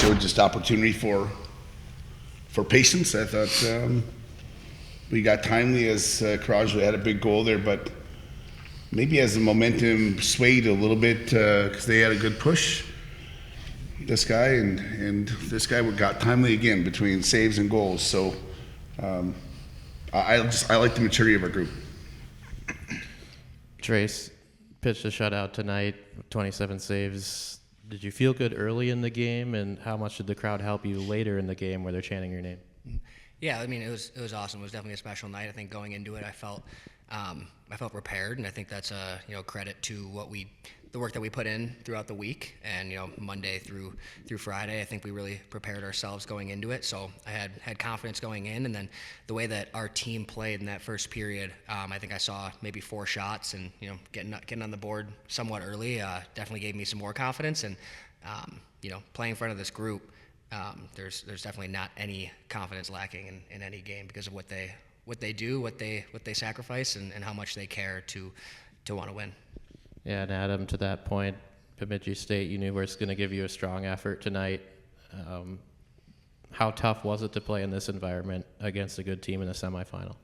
showed just opportunity for patience. I thought we got timely as Karajla had a big goal there, but maybe as the momentum swayed a little bit because they had a good push, this guy and this guy got timely again between saves and goals. So I like the maturity of our group. Trace pitched a shutout tonight, 27 saves. Did you feel good early in the game, and how much did the crowd help you later in the game where they're chanting your name? Yeah, I mean, it was awesome. It was definitely a special night. I think going into it, I felt prepared, and I think that's a credit to the work that we put in throughout the week, and Monday through Friday. I think we really prepared ourselves going into it. So I had confidence going in, and then the way that our team played in that first period, I think I saw maybe 4 shots, and getting on the board somewhat early definitely gave me some more confidence. And playing in front of this group, there's definitely not any confidence lacking in any game because of what they do, what they sacrifice, and how much they care to want to win. Yeah, and Adam, to that point, Bemidji State, you knew was going to give you a strong effort tonight. How tough was it to play in this environment against a good team in the semifinal?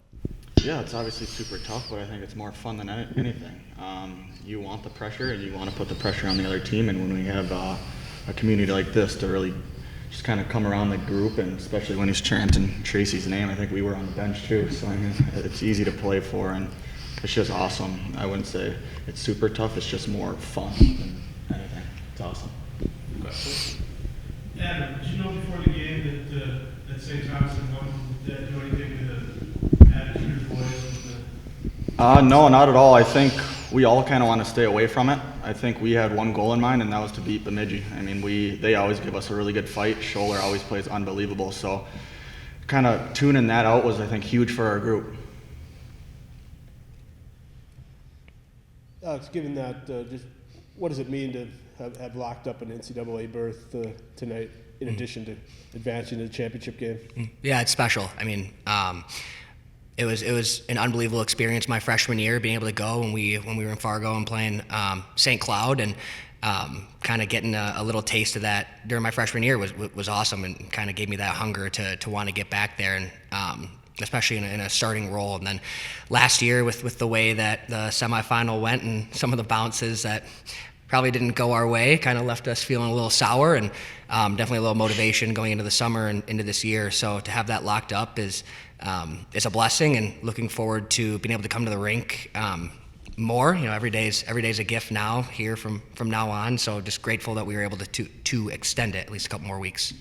Yeah, it's obviously super tough, but I think it's more fun than anything. You want the pressure, and you want to put the pressure on the other team, and when we have a community like this to really just kind of come around the group, and especially when he's chanting Tracy's name, I think we were on the bench too, so I mean, it's easy to play for, and it's just awesome. I wouldn't say it's super tough, it's just more fun than anything. It's awesome. Adam, did you know before the game that St. Thompson won? Did that do anything to the attitude of the boys? No, not at all. I think we all kind of want to stay away from it. I think we had one goal in mind, and that was to beat Bemidji. I mean, they always give us a really good fight. Scholler always plays unbelievable, so kind of tuning that out was, I think, huge for our group. Alex, given that, just what does it mean to have locked up an NCAA berth tonight, in addition to advancing to the championship game? Yeah, it's special. I mean, it was an unbelievable experience my freshman year, being able to go when we were in Fargo and playing St. Cloud, and kind of getting a little taste of that during my freshman year was awesome, and kind of gave me that hunger to want to get back there, and especially in a starting role. And then last year with the way that the semifinal went and some of the bounces that probably didn't go our way kind of left us feeling a little sour, and definitely a little motivation going into the summer and into this year. So to have that locked up is a blessing, and looking forward to being able to come to the rink more. Every day's a gift now here from now on. So just grateful that we were able to extend it at least a couple more weeks.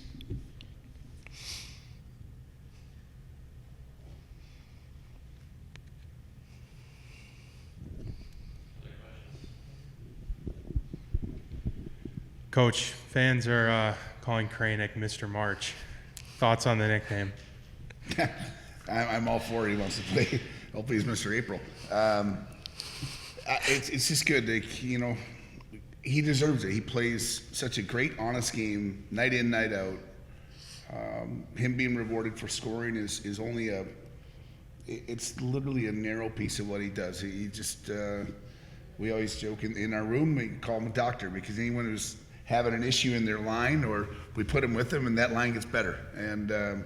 Coach, fans are calling Kranick Mr. March. Thoughts on the nickname? I'm all for it. He wants to play. Hopefully he's Mr. April. It's just good. He deserves it. He plays such a great, honest game, night in, night out. Him being rewarded for scoring is only it's literally a narrow piece of what he does. He just, we always joke in our room, we call him a doctor, because anyone who's having an issue in their line, or we put him with them, and that line gets better. And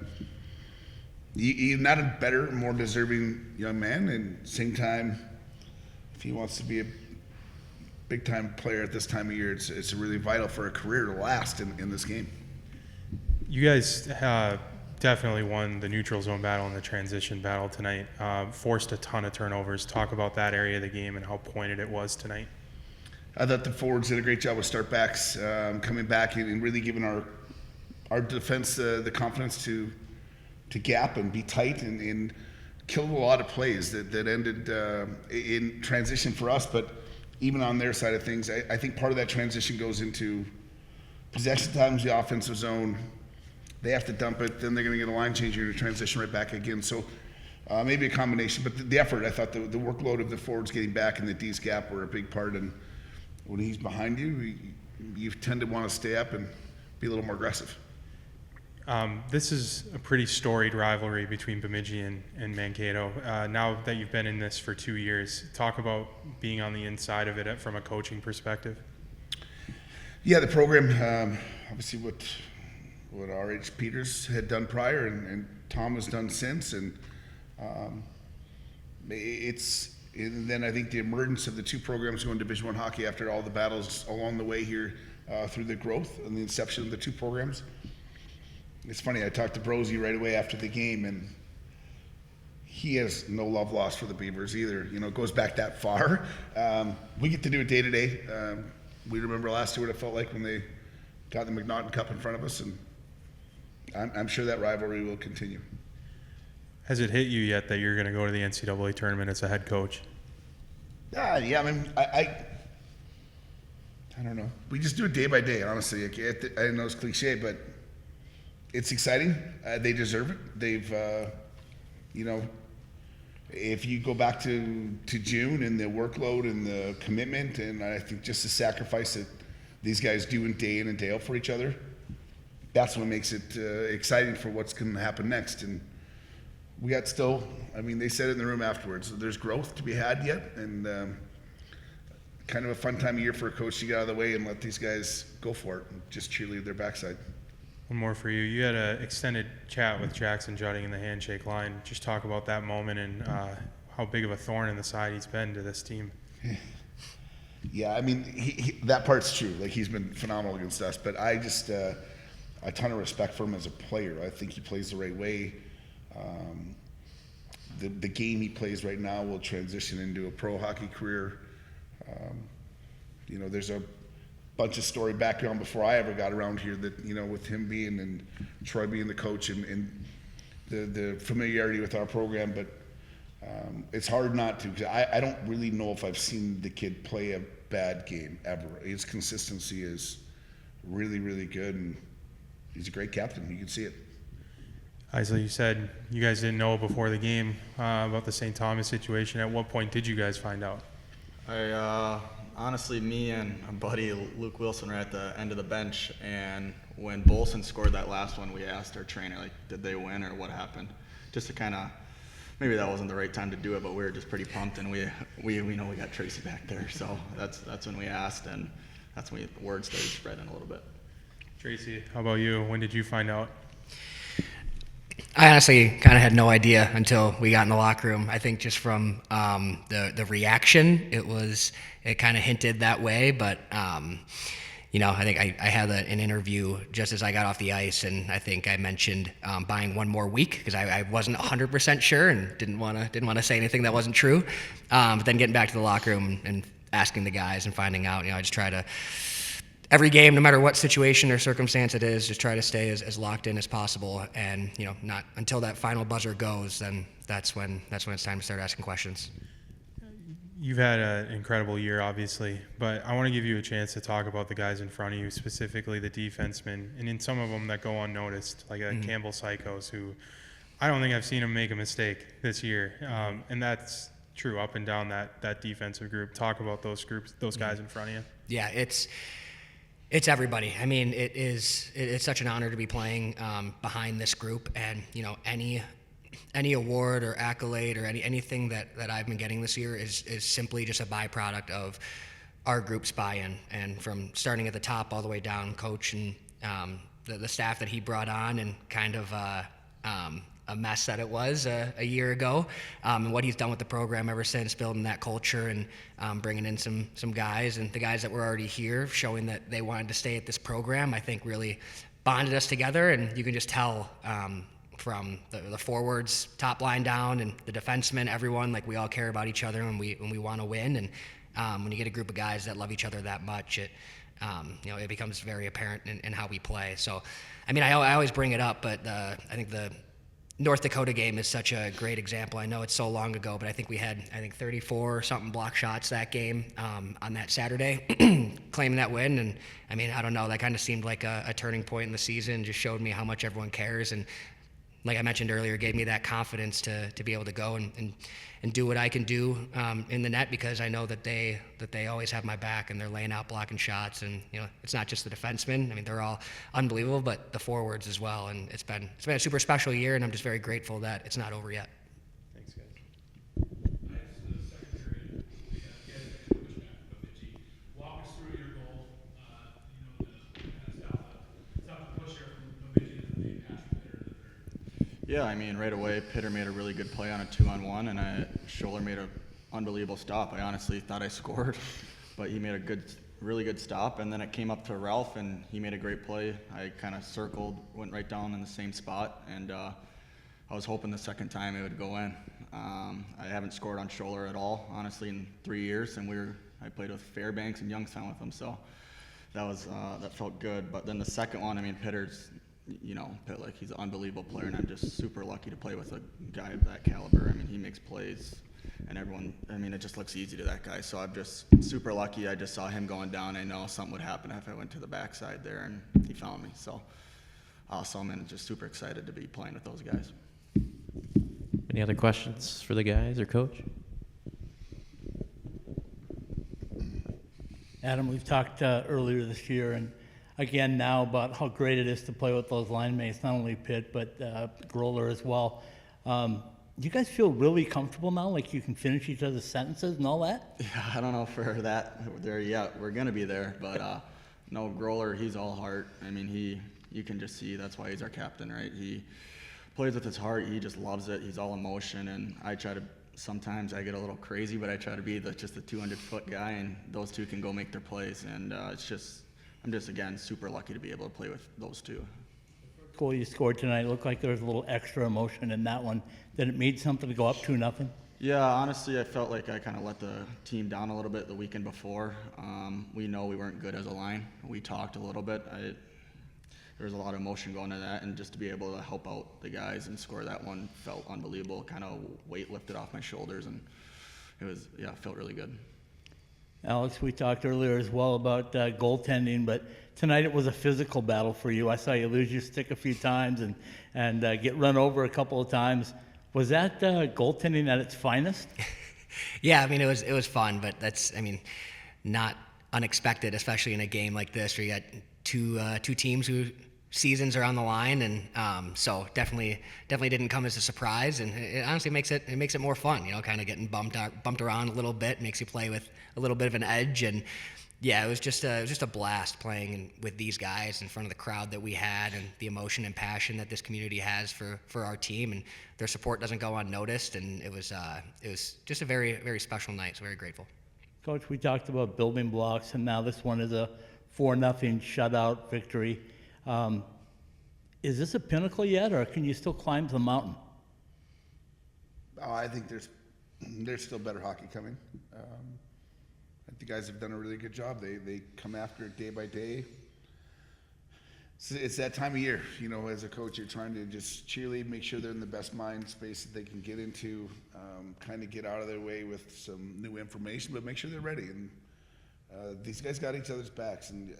he's not a better, more deserving young man, and same time, if he wants to be a big-time player at this time of year, it's really vital for a career to last in this game. You guys definitely won the neutral zone battle and the transition battle tonight. Forced a ton of turnovers. Talk about that area of the game and how pointed it was tonight. I thought the forwards did a great job with start backs, coming back and really giving our defense the confidence to gap and be tight and kill a lot of plays that ended in transition for us. But even on their side of things, I think part of that transition goes into possession times, the offensive zone. They have to dump it, then they're going to get a line changer to transition right back again. So maybe a combination. But the effort, I thought the workload of the forwards getting back and the D's gap were a big part. And when he's behind you, you tend to want to stay up and be a little more aggressive. This is a pretty storied rivalry between Bemidji and Mankato. Now that you've been in this for 2 years, talk about being on the inside of it from a coaching perspective. Yeah, the program, obviously what what R.H. Peters had done prior and Tom has done since. And and then I think the emergence of the two programs going Division I hockey after all the battles along the way here through the growth and the inception of the two programs. It's funny, I talked to Brosey right away after the game, and he has no love lost for the Beavers either. You know, it goes back that far. We get to do it day to day. We remember last year what it felt like when they got the McNaughton Cup in front of us, and I'm sure that rivalry will continue. Has it hit you yet that you're going to go to the NCAA tournament as a head coach? Yeah, I mean, I don't know. We just do it day by day, honestly. I know it's cliche, but it's exciting. They deserve it. They've, you know, if you go back to June and the workload and the commitment, and I think just the sacrifice that these guys do day in and day out for each other, that's what makes it exciting for what's going to happen next. And we got still, I mean, they said it in the room afterwards, there's growth to be had yet, and kind of a fun time of year for a coach to get out of the way and let these guys go for it and just cheerlead their backside. One more for you. You had an extended chat with Jackson Jutting in the handshake line. Just talk about that moment and how big of a thorn in the side he's been to this team. Yeah, I mean, he that part's true. Like, he's been phenomenal against us, but I just a ton of respect for him as a player. I think he plays the right way. The game he plays right now will transition into a pro hockey career. You know, there's a bunch of story background before I ever got around here that, you know, with him being and Troy being the coach and the familiarity with our program, but it's hard not to, because I don't really know if I've seen the kid play a bad game ever. His consistency is really, really good, and he's a great captain. You can see it. Isla, you said you guys didn't know before the game about the St. Thomas situation. At what point did you guys find out? Honestly, me and a buddy, Luke Wilson, were at the end of the bench, and when Bolson scored that last one, we asked our trainer, like, did they win or what happened? Just to kind of, maybe that wasn't the right time to do it, but we were just pretty pumped, and we know we got Tracy back there, so that's when we asked, and that's when the word started spreading a little bit. Tracy, how about you? When did you find out? I honestly kind of had no idea until we got in the locker room. I think just from the reaction, it kind of hinted that way. But you know, I think I had an interview just as I got off the ice, and I think I mentioned buying one more week because I wasn't 100% sure and didn't want to say anything that wasn't true. But then getting back to the locker room and asking the guys and finding out, you know, I just try to. Every game, no matter what situation or circumstance it is, just try to stay as locked in as possible, and you know, not until that final buzzer goes. Then that's when it's time to start asking questions. You've had an incredible year, obviously, but I want to give you a chance to talk about the guys in front of you, specifically the defensemen, and in some of them that go unnoticed, like Campbell Psychos, who I don't think I've seen him make a mistake this year, and that's true up and down that defensive group. Talk about those groups, those guys in front of you. Yeah, it's everybody. I mean, it's such an honor to be playing behind this group, and you know, any award or accolade or anything that I've been getting this year is simply just a byproduct of our group's buy-in, and from starting at the top all the way down, coach and the staff that he brought on, and kind of a mess that it was a year ago, and what he's done with the program ever since, building that culture and bringing in some guys, and the guys that were already here, showing that they wanted to stay at this program, I think really bonded us together. And you can just tell from the forwards, top line down, and the defensemen, everyone, like, we all care about each other and we want to win. And when you get a group of guys that love each other that much, you know, it becomes very apparent in how we play. So, I mean, I always bring it up, but I think the North Dakota game is such a great example. I know it's so long ago, but I think we had 34 or something block shots that game on that Saturday, claiming that win. And I mean, I don't know, that kind of seemed like a turning point in the season. Just showed me how much everyone cares, and like I mentioned earlier, gave me that confidence to be able to go and do what I can do in the net, because I know that they always have my back, and they're laying out blocking shots. And you know, it's not just the defensemen. I mean, they're all unbelievable, but the forwards as well. And it's been a super special year, and I'm just very grateful that it's not over yet. Thanks, guys. Nice, the second period, we had a pushback from the team. Walk us through your goal, you know, the kind of stop the push here from Bemidji Yeah, I mean, right away, Pitter made a really good play on a 2-on-1, and Scholler made an unbelievable stop. I honestly thought I scored, but he made a really good stop, and then it came up to Ralph, and he made a great play. I kind of circled, went right down in the same spot, and I was hoping the second time it would go in. I haven't scored on Scholler at all, honestly, in 3 years, and I played with Fairbanks and Youngstown with him, so that felt good. But then the second one, I mean, Pitter's, he's an unbelievable player, and I'm just super lucky to play with a guy of that caliber. I mean, he makes plays, and it just looks easy to that guy. So I'm just super lucky. I just saw him going down. I know something would happen if I went to the backside there, and he found me. So awesome, and just super excited to be playing with those guys. Any other questions for the guys or coach? Adam, we've talked earlier this year and again now about how great it is to play with those line mates, not only Pitt, but Groller as well. Do you guys feel really comfortable now, like you can finish each other's sentences and all that? Yeah, I don't know for that there yet. We're going to be there, but no, Groller, he's all heart. I mean, you can just see that's why he's our captain, right? He plays with his heart. He just loves it. He's all emotion, and sometimes I get a little crazy, but I try to be just a 200-foot guy, and those two can go make their plays. And I'm just, again, super lucky to be able to play with those two. Goal you scored tonight, it looked like there was a little extra emotion in that one. Did it mean something to go up 2-0? Yeah, honestly, I felt like I kind of let the team down a little bit the weekend before. We know we weren't good as a line. We talked a little bit. There was a lot of emotion going into that, and just to be able to help out the guys and score that one felt unbelievable. Kind of weight lifted off my shoulders, and it felt really good. Alex, we talked earlier as well about goaltending, but tonight it was a physical battle for you. I saw you lose your stick a few times and get run over a couple of times. Was that goaltending at its finest? Yeah, I mean, it was fun, but that's, not unexpected, especially in a game like this where you got two teams who seasons are on the line, and so definitely didn't come as a surprise, and it honestly makes it more fun, kind of getting bumped around a little bit, makes you play with a little bit of an edge. And yeah, it was just a blast playing with these guys in front of the crowd that we had, and the emotion and passion that this community has for our team, and their support doesn't go unnoticed. And it was just a very, very special night. So very grateful. Coach, we talked about building blocks, and now this one is a 4-0 shutout victory. Is this a pinnacle yet, or can you still climb to the mountain? Oh, I think there's still better hockey coming. I think the guys have done a really good job. They come after it day by day. It's that time of year, as a coach, you're trying to just cheerlead, make sure they're in the best mind space that they can get into, kind of get out of their way with some new information, but make sure they're ready. And these guys got each other's backs, and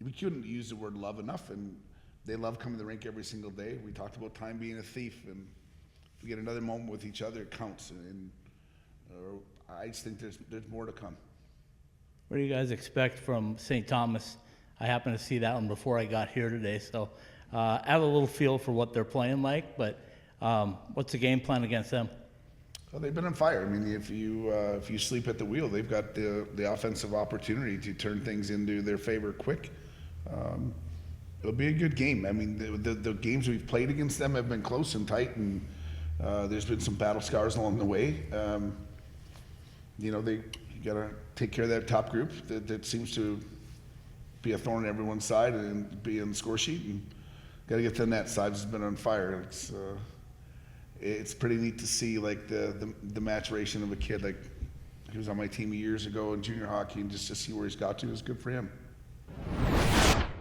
we couldn't use the word love enough, and they love coming to the rink every single day. We talked about time being a thief, and if we get another moment with each other, it counts. And I just think there's more to come. What do you guys expect from St. Thomas? I happened to see that one before I got here today, so I have a little feel for what they're playing like, but what's the game plan against them? Well, they've been on fire. I mean, if you sleep at the wheel, they've got the offensive opportunity to turn things into their favor quick. It'll be a good game. I mean, the games we've played against them have been close and tight, and there's been some battle scars along the way. You got to take care of that top group that seems to be a thorn in everyone's side and be on the score sheet, and got to get to the net. Sides has been on fire. It's pretty neat to see like the maturation of a kid. Like he was on my team years ago in junior hockey, and just to see where he's got to is good for him.